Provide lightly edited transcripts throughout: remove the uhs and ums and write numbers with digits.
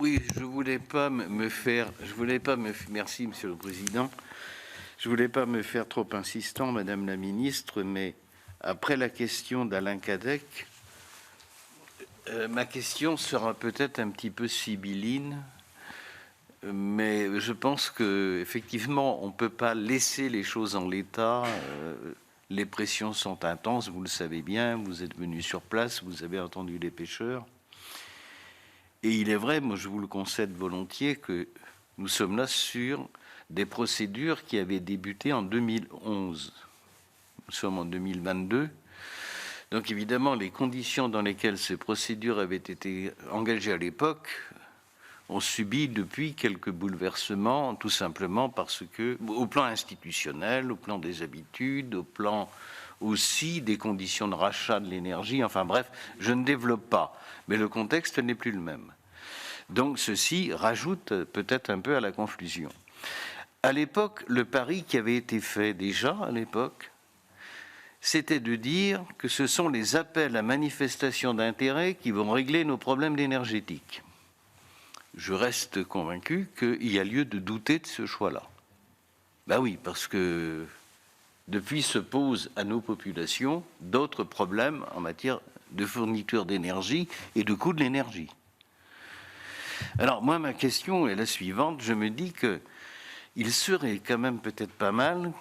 Oui, je voulais pas merci Monsieur le Président, je voulais pas me faire trop insistant, Madame la Ministre, mais après la question d'Alain Cadec, ma question sera peut-être un petit peu sibylline, mais je pense que effectivement, on ne peut pas laisser les choses en l'état. Les pressions sont intenses, vous le savez bien, vous êtes venu sur place, vous avez entendu les pêcheurs. Et il est vrai, moi je vous le concède volontiers, que nous sommes là sur des procédures qui avaient débuté en 2011. Nous sommes en 2022. Donc évidemment, les conditions dans lesquelles ces procédures avaient été engagées à l'époque ont subi depuis quelques bouleversements, tout simplement parce que, au plan institutionnel, au plan des habitudes, au plan aussi des conditions de rachat de l'énergie, enfin bref, je ne développe pas, mais le contexte n'est plus le même. Donc ceci rajoute peut-être un peu à la confusion. À l'époque, le pari qui avait été fait déjà à l'époque, c'était de dire que ce sont les appels à manifestation d'intérêt qui vont régler nos problèmes énergétiques. Je reste convaincu qu'il y a lieu de douter de ce choix-là. Ben oui, parce que depuis se posent à nos populations d'autres problèmes en matière de fourniture d'énergie et de coût de l'énergie. Alors moi, ma question est la suivante. Je me dis qu'il serait quand même peut-être pas mal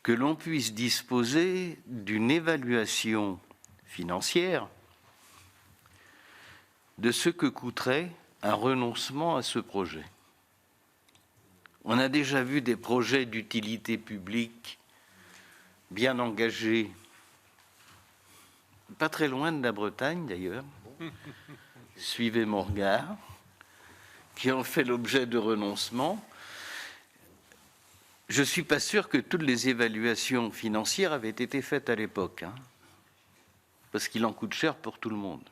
que l'on puisse disposer d'une évaluation financière de ce que coûterait un renoncement à ce projet. On a déjà vu des projets d'utilité publique bien engagés, pas très loin de la Bretagne d'ailleurs, suivez mon regard, qui ont fait l'objet de renoncements. Je ne suis pas sûr que toutes les évaluations financières avaient été faites à l'époque, parce qu'il en coûte cher pour tout le monde.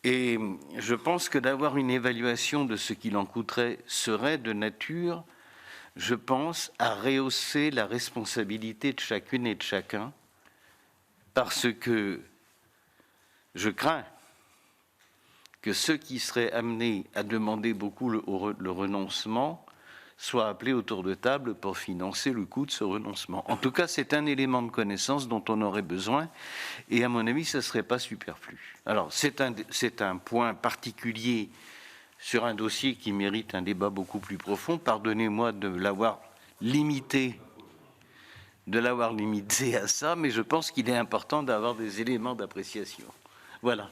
Et je pense que d'avoir une évaluation de ce qu'il en coûterait serait de nature, je pense, à rehausser la responsabilité de chacune et de chacun, parce que je crains que ceux qui seraient amenés à demander beaucoup le renoncement soient appelés autour de table pour financer le coût de ce renoncement. En tout cas, c'est un élément de connaissance dont on aurait besoin, et à mon avis, ça ne serait pas superflu. Alors, c'est un point particulier sur un dossier qui mérite un débat beaucoup plus profond. Pardonnez-moi de l'avoir limité à ça, mais je pense qu'il est important d'avoir des éléments d'appréciation. Voilà.